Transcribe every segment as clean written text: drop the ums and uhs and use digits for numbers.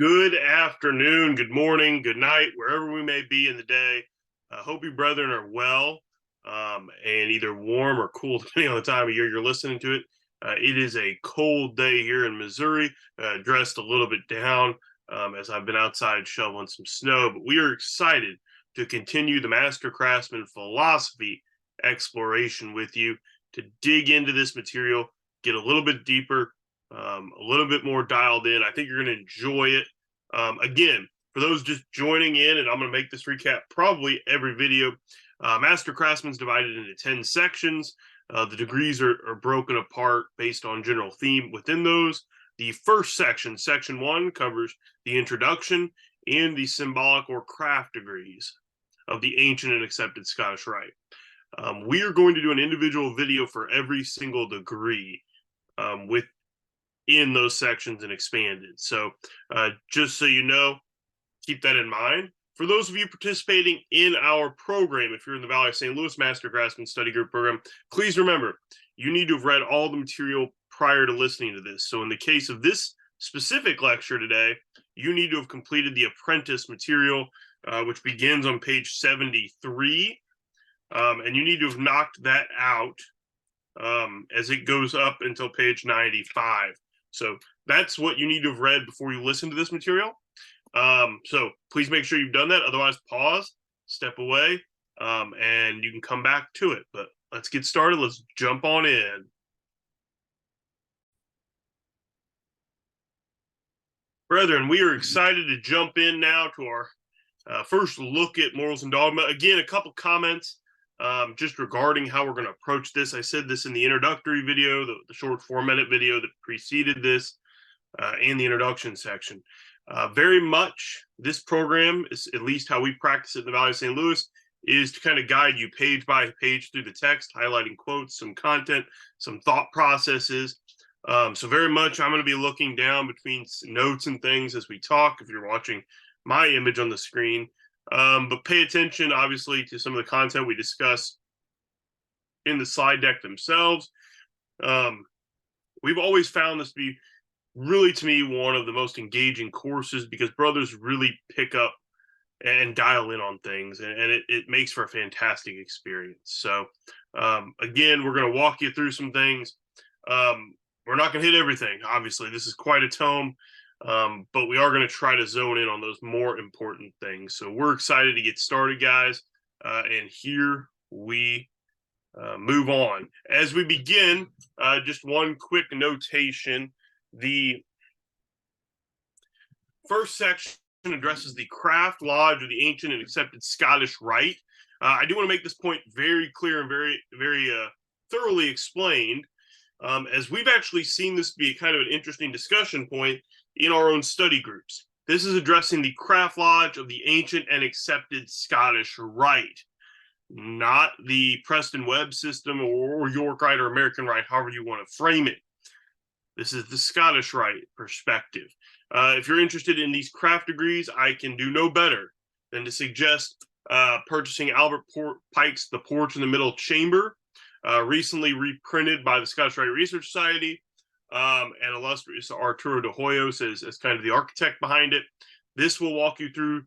Good afternoon, good morning, good night, wherever we may be in the day. Hope you brethren are well and either warm or cool, depending on the time of year you're listening to it. It is a cold day here in Missouri, dressed a little bit down as I've been outside shoveling some snow. But we are excited to continue the Master Craftsman philosophy exploration with you to dig into this material, get a little bit deeper, a little bit more dialed in. I think you're going to enjoy it. Again, for those just joining in, and I'm going to make this recap probably every video, Master Craftsman's divided into 10 sections. The degrees are broken apart based on general theme within those. The first section, section 1, covers the introduction and the symbolic or craft degrees of the ancient and accepted Scottish Rite. We are going to do an individual video for every single degree within those sections and expanded. So just so you know, keep that in mind. For those of you participating in our program, if you're in the Valley of St. Louis Master Craftsman Study Group program, please remember, you need to have read all the material prior to listening to this. So in the case of this specific lecture today, you need to have completed the Apprentice material, which begins on page 73. And you need to have knocked that out as it goes up until page 95. So that's what you need to have read before you listen to this material. So please make sure you've done that. Otherwise, pause, step away, and you can come back to it. But let's get started. Let's jump on in. Brethren, we are excited to jump in now to our first look at morals and dogma. Again, a couple comments just regarding how we're going to approach this. I said this in the introductory video, the short 4-minute video that preceded this, and the introduction section. Very much this program is, at least how we practice it in the Valley of St. Louis, is to kind of guide you page by page through the text, highlighting quotes, some content, some thought processes. So very much I'm going to be looking down between notes and things as we talk, if you're watching my image on the screen. But pay attention, obviously, to some of the content we discuss in the slide deck themselves. We've always found this to be really, to me, one of the most engaging courses because brothers really pick up and dial in on things, and it makes for a fantastic experience. So again, we're going to walk you through some things. We're not going to hit everything, obviously. This is quite a tome, but we are going to try to zone in on those more important things. So we're excited to get started, guys, and here we move on. As we begin, just one quick notation. The first section addresses the craft lodge of the ancient and accepted Scottish Rite. I do want to make this point very clear and very thoroughly explained, as we've actually seen this be kind of an interesting discussion point in our own study groups. This is addressing the craft lodge of the ancient and accepted Scottish Rite, not the Preston Webb system or York Rite or American Rite, however you want to frame it. This is the Scottish Rite perspective. If you're interested in these craft degrees, I can do no better than to suggest purchasing Albert Pike's The Porch in the Middle Chamber, recently reprinted by the Scottish Rite Research Society, and illustrious Arturo de Hoyos as kind of the architect behind it. This will walk you through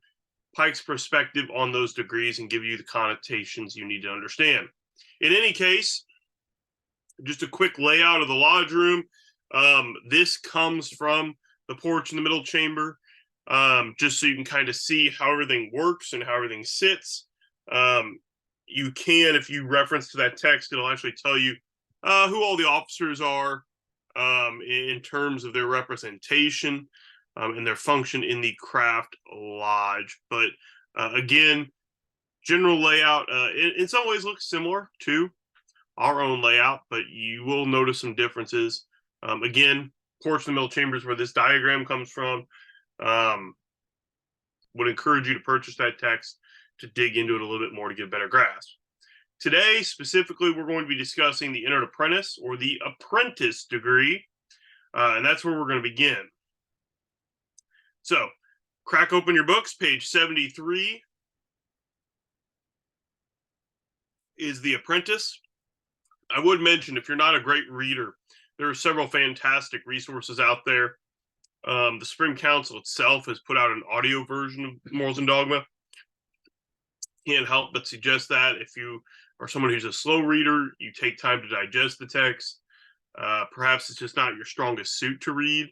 Pike's perspective on those degrees and give you the connotations you need to understand. In any case, just a quick layout of the lodge room. This comes from The Porch in the Middle Chamber, just so you can kind of see how everything works and how everything sits. You can, if you reference to that text, it'll actually tell you who all the officers are in terms of their representation and their function in the craft lodge. But again, general layout in some ways looks similar to our own layout, but you will notice some differences. Again, Porch in the Middle Chamber is where this diagram comes from. Would encourage you to purchase that text to dig into it a little bit more to get a better grasp. Today, specifically, we're going to be discussing the Entered Apprentice or the Apprentice degree, and that's where we're going to begin. So, crack open your books. Page 73 is the Apprentice. I would mention, if you're not a great reader, there are several fantastic resources out there The Supreme Council itself has put out an audio version of Morals and Dogma. Can't help but suggest that if you are someone who's a slow reader, you take time to digest the text. Perhaps it's just not your strongest suit to read.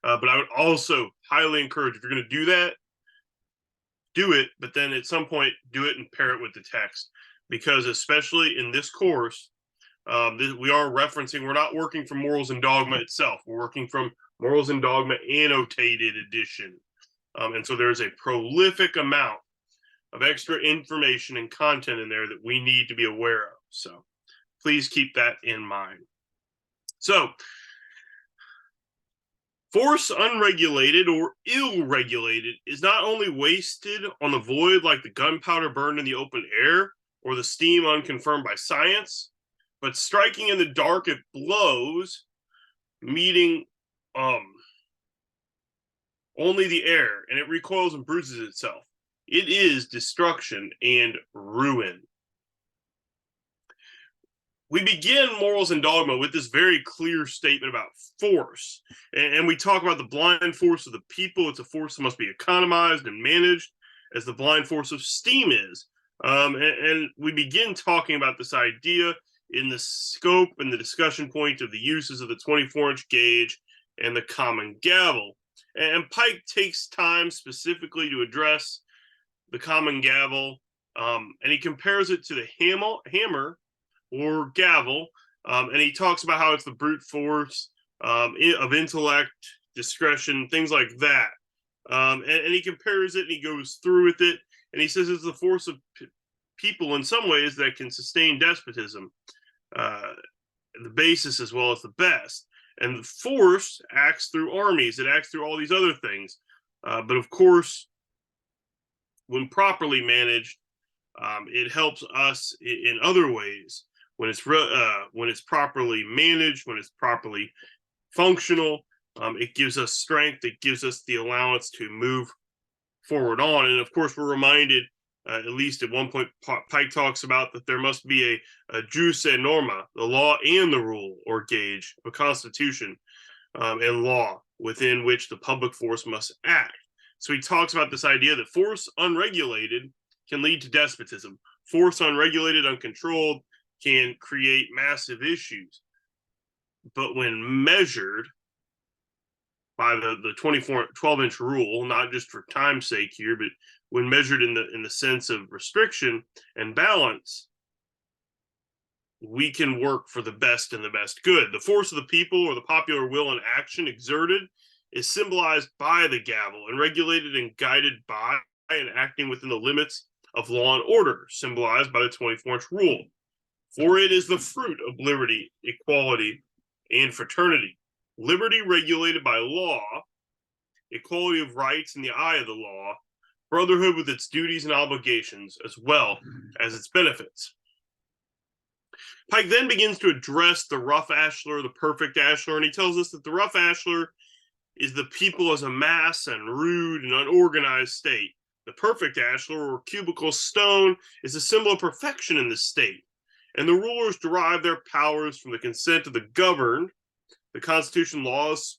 But I would also highly encourage, if you're going to do that, do it, but then at some point do it and pair it with the text. Because especially in this course, we are referencing, we're not working from Morals and Dogma itself. We're working from Morals and Dogma Annotated Edition. And so there's a prolific amount of extra information and content in there that we need to be aware of. So please keep that in mind. So, force unregulated or ill-regulated is not only wasted on the void like the gunpowder burned in the open air or the steam unconfirmed by science, but striking in the dark it blows, meeting only the air, and it recoils and bruises itself. It is destruction and ruin. We begin Morals and Dogma with this very clear statement about force. And we talk about the blind force of the people. It's a force that must be economized and managed as the blind force of steam is. And we begin talking about this idea in the scope and the discussion point of the uses of the 24-inch gauge and the common gavel. And Pike takes time specifically to address the common gavel, and he compares it to the hammer or gavel, and he talks about how it's the brute force of intellect, discretion, things like that. And he compares it and he goes through with it, and he says it's the force of people in some ways that can sustain despotism, the basis as well as the best. And the force acts through armies, it acts through all these other things. But of course, when properly managed, it helps us in other ways. When it's properly managed, when it's properly functional, it gives us strength. It gives us the allowance to move forward on. And of course, we're reminded, at least at one point, Pike talks about that there must be a jus et norma, the law and the rule or gauge of a constitution and law within which the public force must act. So he talks about this idea that force unregulated can lead to despotism. Force unregulated, uncontrolled, can create massive issues. But when measured by the 12-inch rule, not just for time's sake here, but when measured in the sense of restriction and balance, we can work for the best and the best good. The force of the people or the popular will and action exerted is symbolized by the gavel and regulated and guided by and acting within the limits of law and order, symbolized by the 24-inch rule. For it is the fruit of liberty, equality, and fraternity. Liberty regulated by law, equality of rights in the eye of the law, brotherhood with its duties and obligations, as well as its benefits. Pike then begins to address the rough ashlar, the perfect ashlar, and he tells us that the rough ashlar is the people as a mass and rude and unorganized state. The perfect ashlar, or cubical stone, is a symbol of perfection in this state. And the rulers derive their powers from the consent of the governed, the Constitution laws,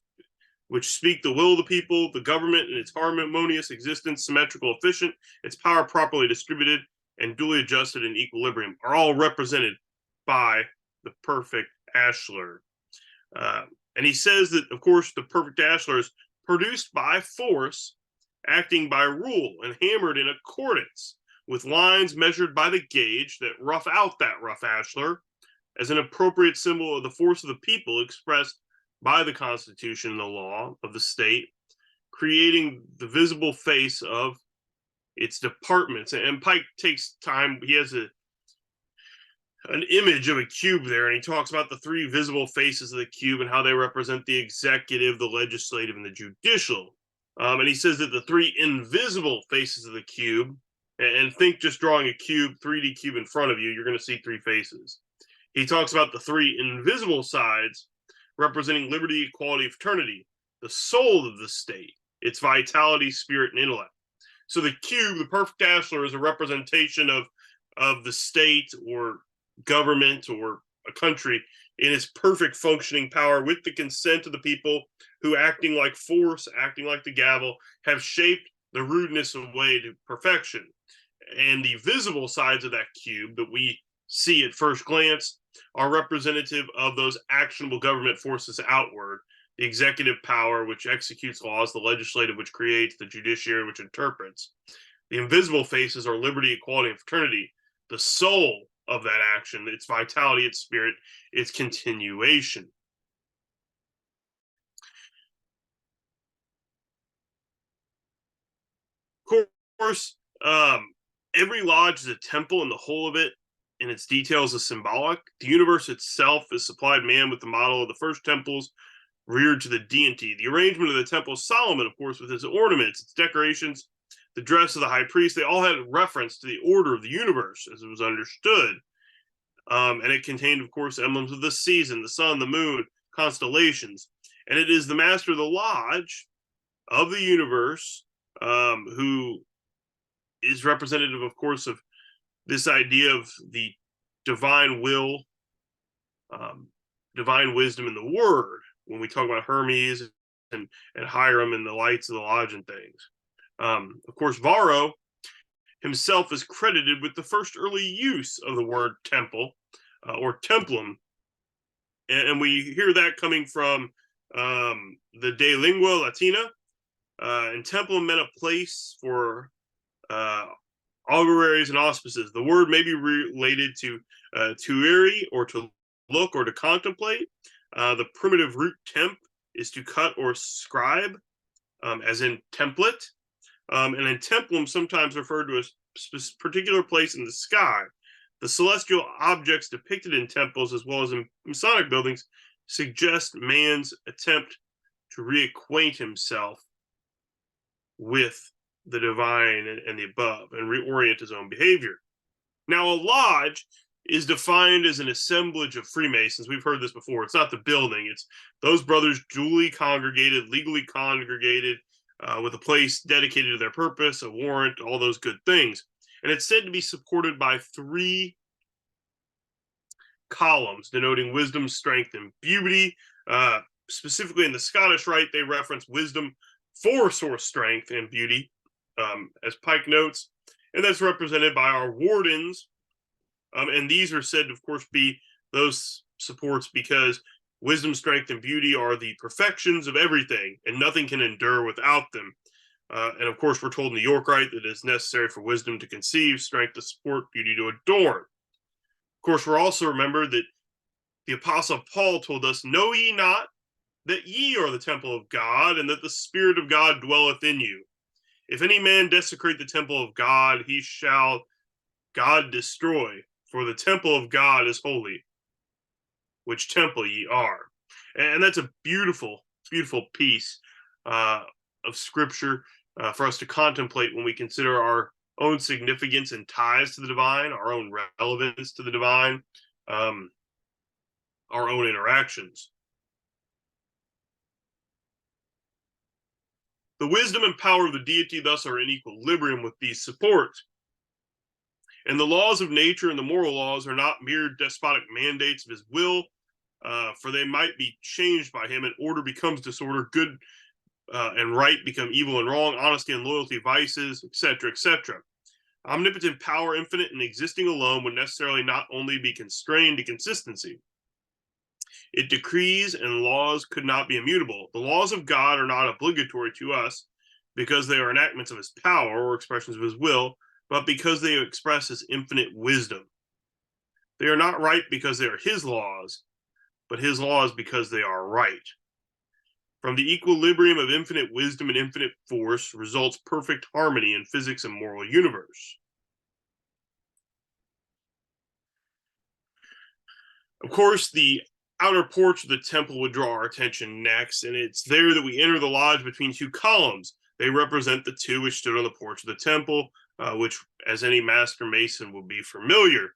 which speak the will of the people, the government in its harmonious existence, symmetrical, efficient, its power properly distributed, and duly adjusted in equilibrium, are all represented by the perfect ashlar. And he says that, of course, the perfect ashlar is produced by force, acting by rule, and hammered in accordance with lines measured by the gauge that rough out that rough ashlar as an appropriate symbol of the force of the people expressed by the Constitution and the law of the state, creating the visible face of its departments. And Pike takes time, he has an image of a cube there, and he talks about the three visible faces of the cube and how they represent the executive, the legislative, and the judicial. And he says that the three invisible faces of the cube, and think just drawing a cube, 3D cube in front of you, you're going to see three faces. He talks about the three invisible sides representing liberty, equality, fraternity, the soul of the state, its vitality, spirit, and intellect. So the cube, the perfect ashlar, is a representation of the state or government or a country in its perfect functioning power with the consent of the people who, acting like force, acting like the gavel, have shaped the rudeness away to perfection. And the visible sides of that cube that we see at first glance are representative of those actionable government forces outward: the executive power, which executes laws; the legislative, which creates; the judiciary, which interprets. The invisible faces are liberty, equality, and fraternity, the soul of that action, its vitality, its spirit, its continuation. Of course, every lodge is a temple, and the whole of it in its details is symbolic. The universe itself is supplied man with the model of the first temples reared to the deity. The arrangement of the temple of Solomon, of course, with its ornaments, its decorations, the dress of the high priest, they all had reference to the order of the universe as it was understood. And it contained, of course, emblems of the season, the sun, the moon, constellations. And it is the master of the lodge of the universe who is representative, of course, of this idea of the divine will, divine wisdom in the word, when we talk about Hermes and Hiram and the lights of the lodge and things. Of course, Varro himself is credited with the first early use of the word temple or templum. And we hear that coming from the De Lingua Latina. And templum meant a place for auguries and auspices. The word may be related to tuere, or to look or to contemplate. The primitive root temp is to cut or scribe, as in template. And in templum, sometimes referred to as a particular place in the sky. The celestial objects depicted in temples, as well as in Masonic buildings, suggest man's attempt to reacquaint himself with the divine and the above, and reorient his own behavior. Now, a lodge is defined as an assemblage of Freemasons. We've heard this before. It's not the building. It's those brothers duly congregated, legally congregated, with a place dedicated to their purpose, a warrant, all those good things. And it's said to be supported by 3 columns denoting wisdom, strength, and beauty. Specifically in the Scottish Rite, they reference wisdom, force, or strength, and beauty, as Pike notes. And that's represented by our wardens. And these are said to, of course, be those supports because wisdom, strength, and beauty are the perfections of everything, and nothing can endure without them. And of course, we're told in the York Rite that it is necessary for wisdom to conceive, strength to support, beauty to adorn. Of course, we're also remembered that the Apostle Paul told us, "Know ye not that ye are the temple of God, and that the Spirit of God dwelleth in you? If any man desecrate the temple of God, he shall God destroy, for the temple of God is holy, which temple ye are." And that's a beautiful, beautiful piece of scripture for us to contemplate when we consider our own significance and ties to the divine, our own relevance to the divine, our own interactions. The wisdom and power of the deity thus are in equilibrium with these supports. And the laws of nature and the moral laws are not mere despotic mandates of his will, for they might be changed by him, and order becomes disorder, good and right become evil and wrong, honesty and loyalty vices, etc., etc. Omnipotent power, infinite and existing alone, would necessarily not only be constrained to consistency. It decrees and laws could not be immutable. The laws of God are not obligatory to us because they are enactments of his power or expressions of his will, but because they express his infinite wisdom. They are not right because they are his laws, but his laws because they are right. From the equilibrium of infinite wisdom and infinite force results perfect harmony in physics and moral universe. Of course, the outer porch of the temple would draw our attention next, and it's there that we enter the lodge between 2 columns. They represent the 2 which stood on the porch of the temple, which, as any master mason, will be familiar.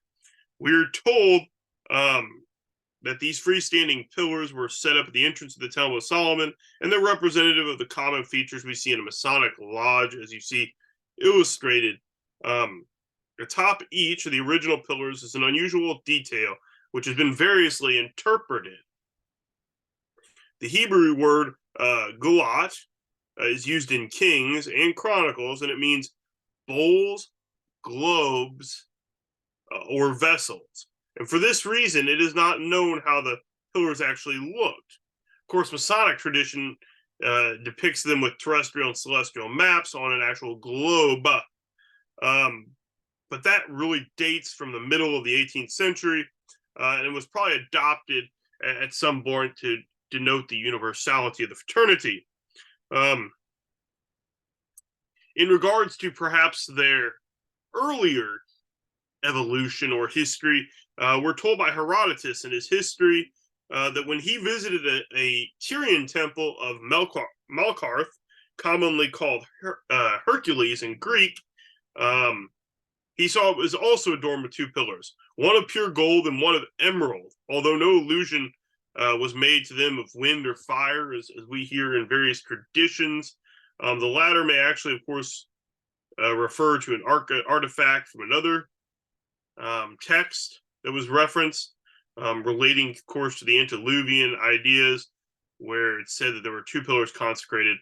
We're told that these freestanding pillars were set up at the entrance of the Temple of Solomon, and they're representative of the common features we see in a Masonic lodge, as you see illustrated. Atop each of the original pillars is an unusual detail, which has been variously interpreted. The Hebrew word gulat is used in Kings and Chronicles, and it means bowls, globes, or vessels. And for this reason, it is not known how the pillars actually looked. Of course, Masonic tradition depicts them with terrestrial and celestial maps on an actual globe. But that really dates from the middle of the 18th century, and it was probably adopted at some point to denote the universality of the fraternity. In regards to perhaps their earlier evolution or history, we're told by Herodotus in his history that when he visited a Tyrian temple of Melkarth, commonly called Hercules in Greek, he saw it was also adorned with two pillars, one of pure gold and one of emerald, although no allusion was made to them of wind or fire, as we hear in various traditions. The latter may actually, of course, refer to an artifact from another text that was referenced, relating, of course, to the antediluvian ideas, where it said that there were two pillars consecrated,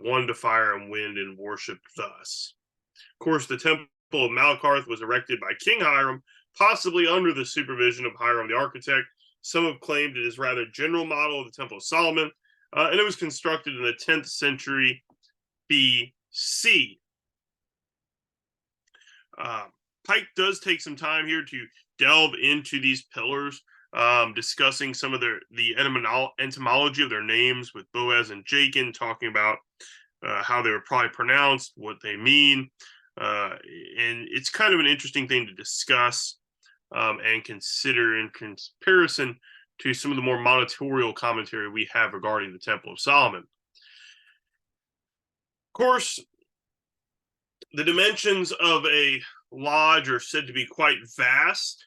one to fire and wind, and worshipped thus. Of course, the temple of Melkarth was erected by King Hiram, possibly under the supervision of Hiram the architect. Some have claimed it is rather a general model of the Temple of Solomon, and it was constructed in the 10th century BC. Pike does take some time here to delve into these pillars, discussing some of the etymology of their names with Boaz and Jachin, talking about how they were probably pronounced, what they mean. And it's kind of an interesting thing to discuss and consider in comparison to some of the more monitorial commentary we have regarding the Temple of Solomon. Of course, the dimensions of a lodge are said to be quite vast,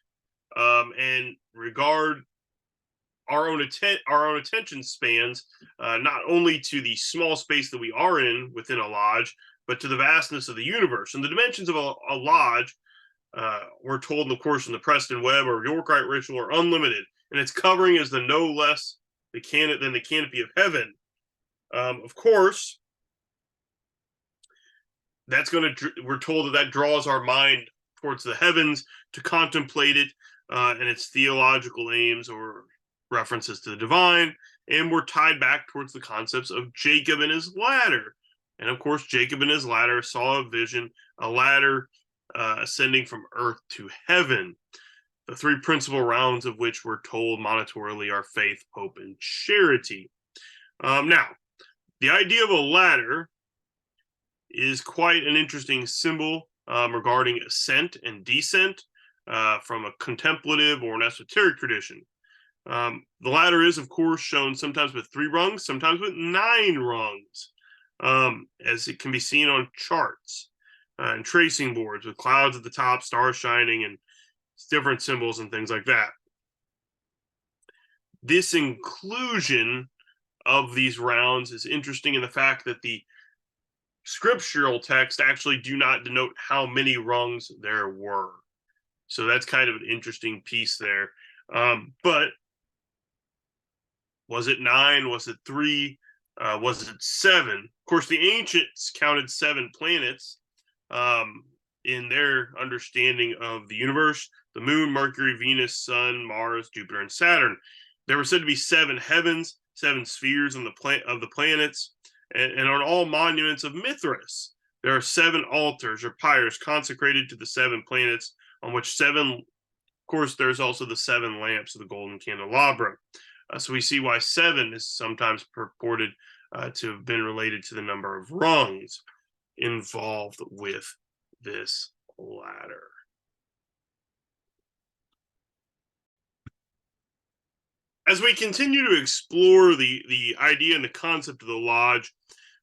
and regard our own attention spans not only to the small space that we are in within a lodge, but to the vastness of the universe. And the dimensions of a lodge, we're told, of course, in the Preston Webb or Yorkite ritual, are unlimited, and its covering is no less than the canopy of heaven. Of course, we're told that draws our mind towards the heavens to contemplate it and its theological aims or references to the divine, and we're tied back towards the concepts of Jacob and his ladder. And of course, Jacob and his ladder saw a vision, a ladder ascending from earth to heaven, the three principal rounds of which we're told monitorily are faith, hope, and charity. Now, the idea of a ladder is quite an interesting symbol regarding ascent and descent from a contemplative or an esoteric tradition. The ladder is, of course, shown sometimes with 3 rungs, sometimes with 9 rungs, as it can be seen on charts and tracing boards with clouds at the top, stars shining, and different symbols and things like that. This inclusion of these rounds is interesting in the fact that the scriptural text actually do not denote how many rungs there were. So that's kind of an interesting piece there. But was it 9? Was it 3? Was it 7? Of course, the ancients counted 7 planets in their understanding of the universe: the moon, Mercury, Venus, Sun, Mars, Jupiter, and Saturn. There were said to be 7 heavens, 7 spheres of the planets, and on all monuments of Mithras, there are 7 altars or pyres consecrated to the 7 planets, on which 7, of course, there's also the 7 lamps of the golden candelabra. So we see why 7 is sometimes purported to have been related to the number of rungs involved with this ladder. As we continue to explore the idea and the concept of the lodge,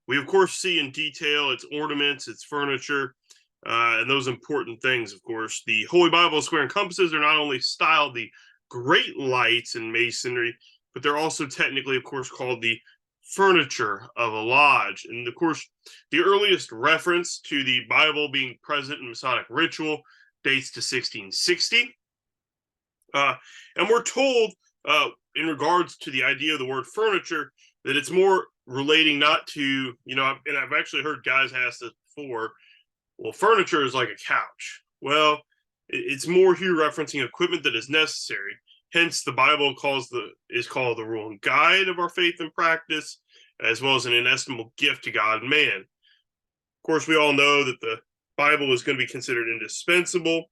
we of course see in detail its ornaments, its furniture, and those important things. Of course, the Holy Bible square and compasses are not only styled the great lights in masonry, but they're also technically, of course, called the furniture of a lodge. And of course, the earliest reference to the Bible being present in Masonic ritual dates to 1660. And we're told, in regards to the idea of the word furniture, that it's more relating not to, and I've actually heard guys ask this before, well, furniture is like a couch. Well, it's more here referencing equipment that is necessary. Hence, the Bible is called the rule and guide of our faith and practice, as well as an inestimable gift to God and man. Of course, we all know that the Bible is going to be considered indispensable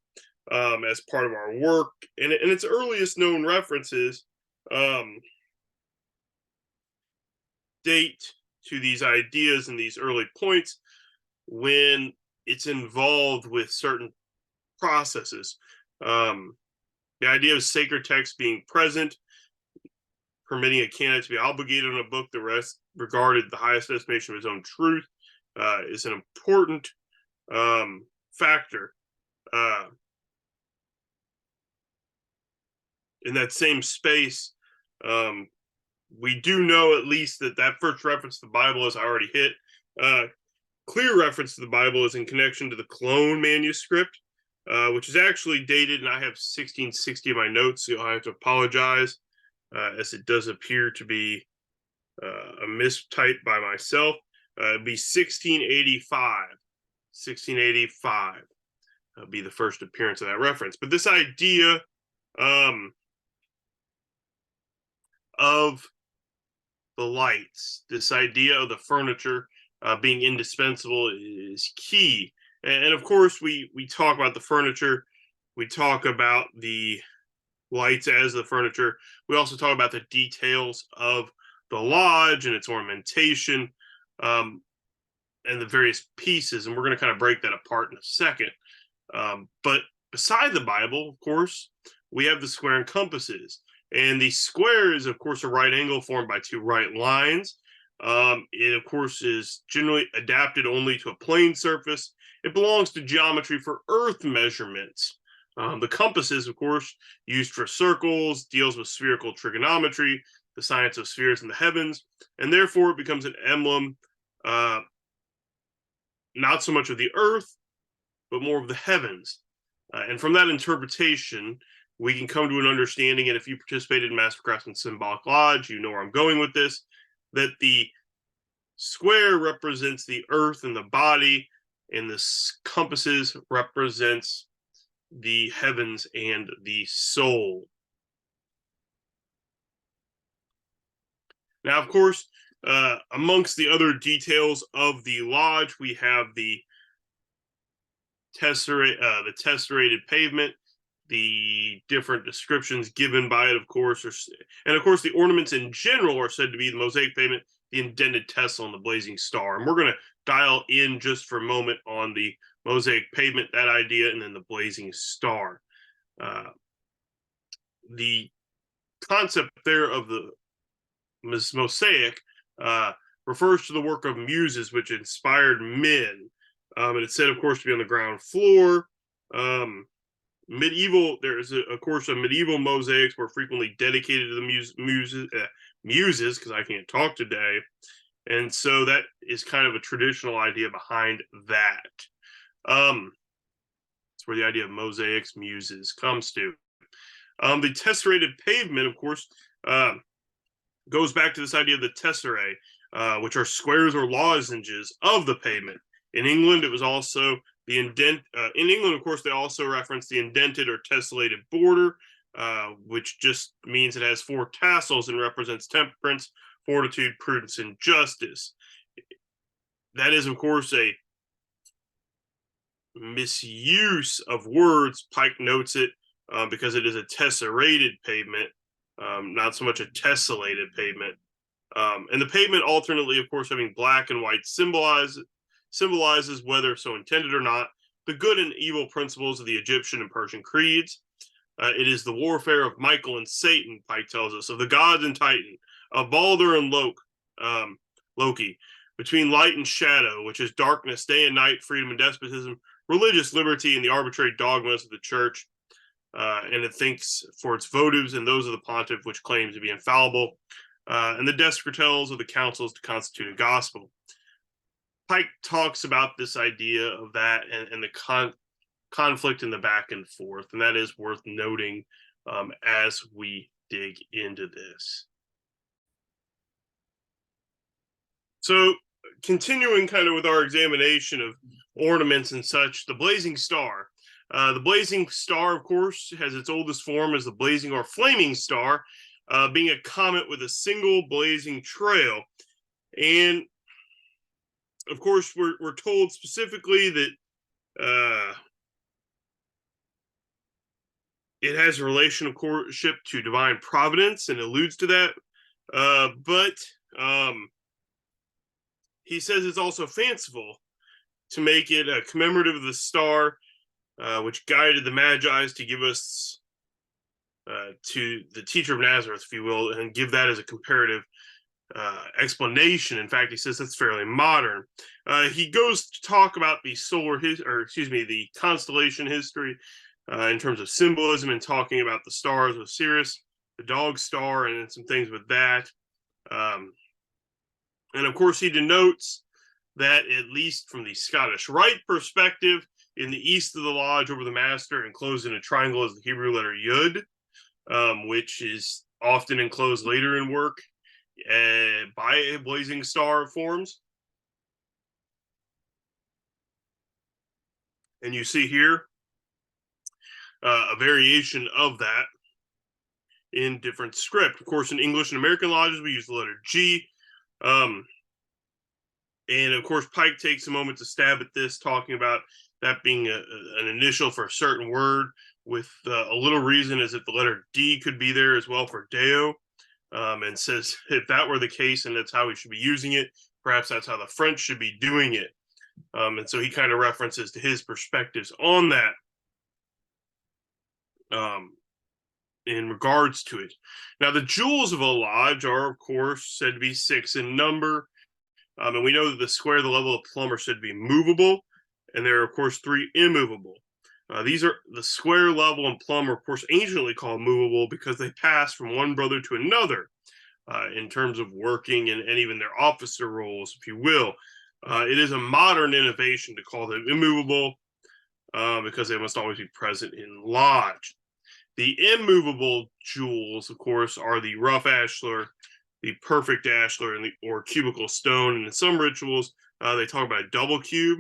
as part of our work, and its earliest known references um, date to these ideas and these early points when it's involved with certain processes. The idea of sacred text being present, permitting a candidate to be obligated on a book that regarded the highest estimation of his own truth, is an important factor. In that same space, we do know at least that first reference to the Bible, as I already hit, clear reference to the Bible is in connection to the Cologne manuscript, which is actually dated, and I have 1660 in my notes, so I have to apologize, as it does appear to be a mistype by myself. It'd be 1685. 1685 be the first appearance of that reference. But this idea of the lights, this idea of the furniture being indispensable is key. And of course, we talk about the furniture, we talk about the lights as the furniture. We also talk about the details of the lodge and its ornamentation, and the various pieces. And we're going to kind of break that apart in a second. But beside the Bible, of course, we have the square and compasses. And the square is, of course, a right angle formed by two right lines. It, of course, is generally adapted only to a plane surface. It belongs to geometry for earth measurements. The compasses, of course, used for circles, deals with spherical trigonometry, the science of spheres in the heavens, and therefore it becomes an emblem, not so much of the earth, but more of the heavens. And from that interpretation, we can come to an understanding, and if you participated in Master Craftsman Symbolic Lodge, you know where I'm going with this, that the square represents the earth and the body, and the compasses represents the heavens and the soul. Now, of course, amongst the other details of the lodge, we have the tesserated pavement, the different descriptions given by it, of course, and of course, the ornaments in general are said to be the mosaic pavement, the indented tessel, and the blazing star. And we're going to dial in just for a moment on the mosaic pavement, that idea, and then the blazing star. The concept there of the mosaic refers to the work of muses which inspired men. And it's said, of course, to be on the ground floor. Of course, medieval mosaics were frequently dedicated to the muses, because I can't talk today. And so that is kind of a traditional idea behind that. That's where the idea of mosaics, muses comes to. The tesserated pavement, of course, goes back to this idea of the tesserae, which are squares or lozenges of the pavement. In England, it was also the indent. In England, of course, they also reference the indented or tessellated border, which just means it has four tassels and represents temperance, fortitude, prudence, and justice. That is, of course, a misuse of words. Pike notes it because it is a tesserated pavement, not so much a tessellated pavement. And the pavement alternately, of course, having black and white symbolizes, whether so intended or not, the good and evil principles of the Egyptian and Persian creeds. It is the warfare of Michael and Satan, Pike tells us, of the gods and Titan, of Balder and Loki, between light and shadow, which is darkness, day and night, freedom and despotism, religious liberty, and the arbitrary dogmas of the church. And it thinks for its votives and those of the pontiff, which claims to be infallible, and the descretels of the councils to constitute a gospel. Pike talks about this idea of that and the conflict in the back and forth, and that is worth noting as we dig into this. So, continuing kind of with our examination of ornaments and such, the blazing star. The blazing star, of course, has its oldest form as the blazing or flaming star, being a comet with a single blazing trail. And of course, we're told specifically that it has a relation of courtship to divine providence and alludes to that. But he says it's also fanciful to make it a commemorative of the star, which guided the Magi's to give us to the teacher of Nazareth, if you will, and give that as a comparative explanation. In fact, he says that's fairly modern. He goes to talk about the the constellation history in terms of symbolism and talking about the stars with Sirius, the dog star, and some things with that. And of course, he denotes that, at least from the Scottish Rite perspective, in the east of the lodge over the master, enclosed in a triangle, is the Hebrew letter Yud, which is often enclosed later in work by a blazing star of forms. And you see here a variation of that in different script. Of course, in English and American lodges, we use the letter G. And of course, Pike takes a moment to stab at this, talking about that being an initial for a certain word, with a little reason as if the letter D could be there as well for Deo, and says if that were the case and that's how we should be using it, perhaps that's how the French should be doing it. And so he kind of references to his perspectives on that in regards to it. Now, the jewels of a lodge are, of course, said to be 6 in number. And we know that the square, the level of plumb, are said to be movable, and there are, of course, 3 immovable. These are the square, level, and plumb are, of course, anciently called movable because they pass from one brother to another in terms of working and even their officer roles, if you will. It is a modern innovation to call them immovable because they must always be present in lodge. The immovable jewels, of course, are the rough ashlar, the perfect ashlar, or cubical stone. And in some rituals, they talk about a double cube.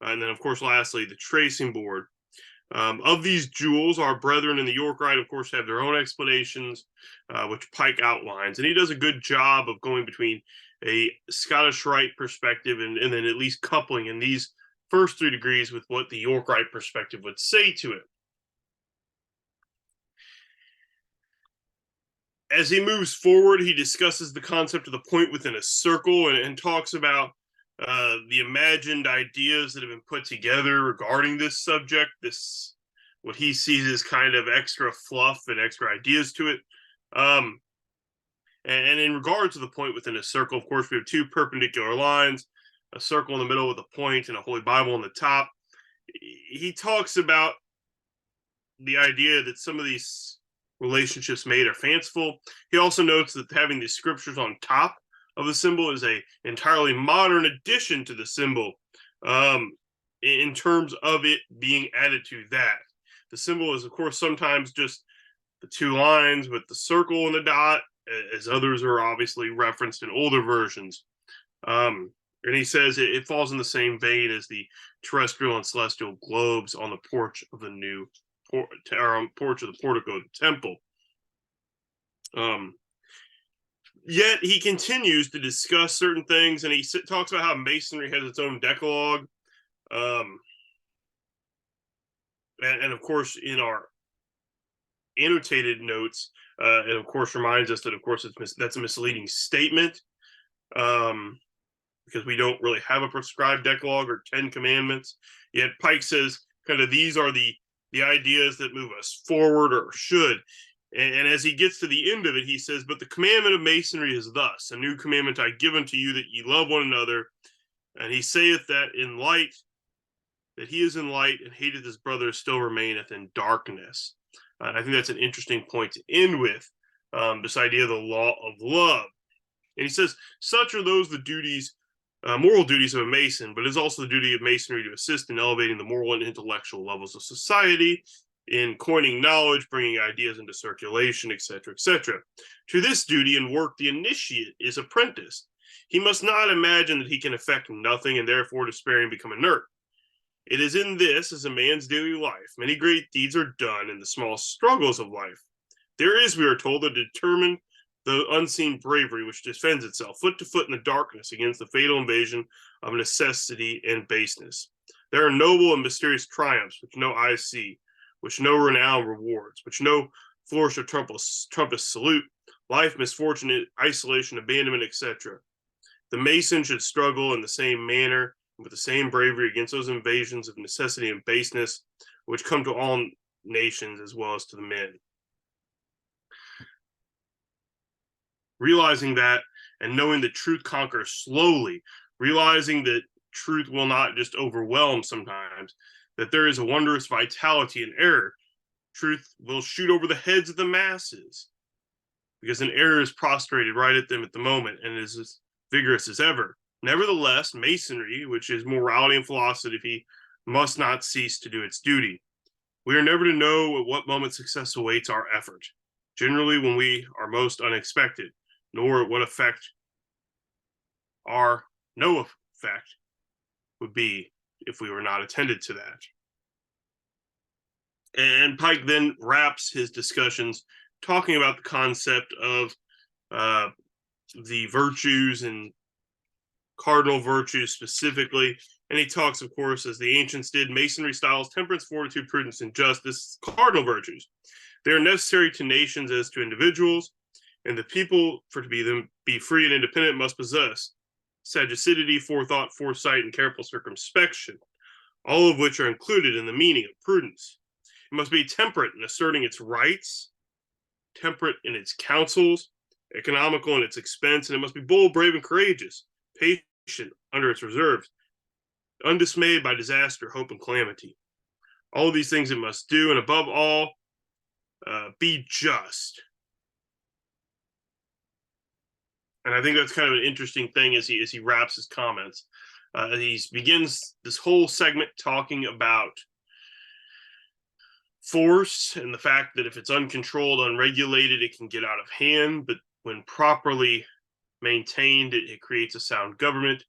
And then, of course, lastly, the tracing board. Of these jewels, our brethren in the York Rite, of course, have their own explanations, which Pike outlines. And he does a good job of going between a Scottish Rite perspective and then at least coupling in these first 3 degrees with what the York Rite perspective would say to it. As he moves forward, he discusses the concept of the point within a circle and talks about the imagined ideas that have been put together regarding this subject, this what he sees as kind of extra fluff and extra ideas to it. And in regards to the point within a circle, of course, we have 2 perpendicular lines, a circle in the middle with a point and a Holy Bible on the top. He talks about the idea that some of these relationships made are fanciful. He also notes that having the scriptures on top of the symbol is a entirely modern addition to the symbol in terms of it being added to that. The symbol is, of course, sometimes just the 2 lines with the circle and the dot, as others are obviously referenced in older versions. And he says it falls in the same vein as the terrestrial and celestial globes on the porch of the new porch of the portico of the temple. Yet he continues to discuss certain things, and he talks about how Masonry has its own Decalogue. And of course, in our annotated notes, it of course reminds us that, of course, that's a misleading statement because we don't really have a prescribed Decalogue or 10 Commandments. Yet Pike says kind of these are the ideas that move us forward or should. And as he gets to the end of it, he says, but the commandment of Masonry is thus, a new commandment I give unto you, that ye love one another. And he saith that in light, that he is in light, and hateth his brother still remaineth in darkness. I think that's an interesting point to end with, this idea of the law of love. And he says, such are those the duties, moral duties of a Mason, but it is also the duty of Masonry to assist in elevating the moral and intellectual levels of society. in coining knowledge, bringing ideas into circulation, etc., etc. To this duty and work the initiate is apprenticed. He must not imagine that he can effect nothing and therefore despair and become inert. It is in this, as a man's daily life, many great deeds are done in the small struggles of life. There is, we are told, a determined, though unseen bravery which defends itself foot to foot in the darkness against the fatal invasion of necessity and baseness. There are noble and mysterious triumphs which no eyes see, which no renown rewards, which no flourish of trumpets salute, life, misfortune, isolation, abandonment, etc. The mason should struggle in the same manner, with the same bravery against those invasions of necessity and baseness, which come to all nations as well as to the men. Realizing that and knowing that truth conquers slowly, realizing that truth will not just overwhelm sometimes, that there is a wondrous vitality in error. Truth will shoot over the heads of the masses because an error is prostrated right at them at the moment and is as vigorous as ever. Nevertheless, masonry, which is morality and philosophy, must not cease to do its duty. We are never to know at what moment success awaits our effort, generally when we are most unexpected, nor what effect our no effect would be if we were not attended to that. And Pike then wraps his discussions talking about the concept of the virtues and cardinal virtues specifically. And he talks, of course, as the ancients did, masonry styles temperance, fortitude, prudence, and justice, cardinal virtues. They are necessary to nations as to individuals, and the people, for to be free and independent, must possess sagacity, forethought, foresight, and careful circumspection, all of which are included in the meaning of prudence. It must be temperate in asserting its rights, temperate in its counsels, economical in its expense, and it must be bold, brave, and courageous, patient under its reserves, undismayed by disaster, hope, and calamity. All of these things it must do, and above all, be just. And I think that's kind of an interesting thing as he wraps his comments. He begins this whole segment talking about force and the fact that if it's uncontrolled, unregulated, it can get out of hand, but when properly maintained, it creates a sound government.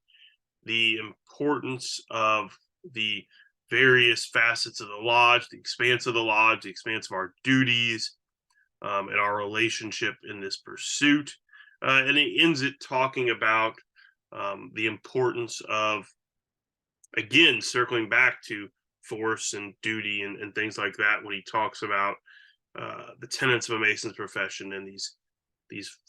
The importance of the various facets of the lodge, the expanse of the lodge, the expanse of our duties, and our relationship in this pursuit. And he ends it talking about the importance of, again, circling back to force and duty and things like that when he talks about the tenets of a mason's profession and these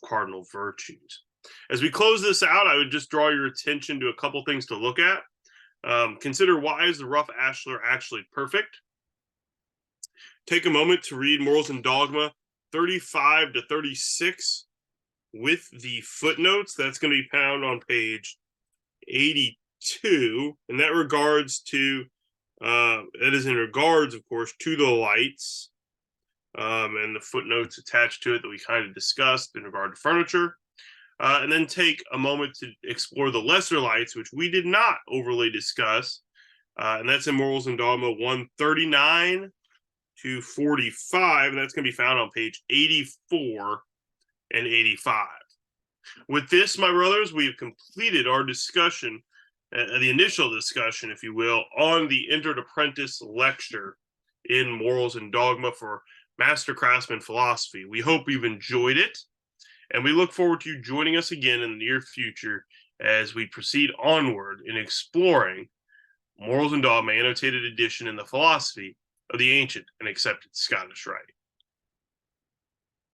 cardinal virtues. As we close this out, I would just draw your attention to a couple things to look at. Consider, why is the rough ashlar actually perfect? Take a moment to read Morals and Dogma 35 to 36 with the footnotes. That's going to be found on page 82, and that is in regards, of course, to the lights, and the footnotes attached to it that we kind of discussed in regard to furniture. And then take a moment to explore the lesser lights, which we did not overly discuss, and that's in Morals and Dogma 139 to 45, and that's going to be found on page 84 and 85. With this, my brothers, we have completed our discussion, the initial discussion, if you will, on the Entered Apprentice lecture in Morals and Dogma for Master Craftsman Philosophy. We hope you've enjoyed it, and we look forward to you joining us again in the near future as we proceed onward in exploring Morals and Dogma, annotated edition in the philosophy of the ancient and accepted Scottish Rite.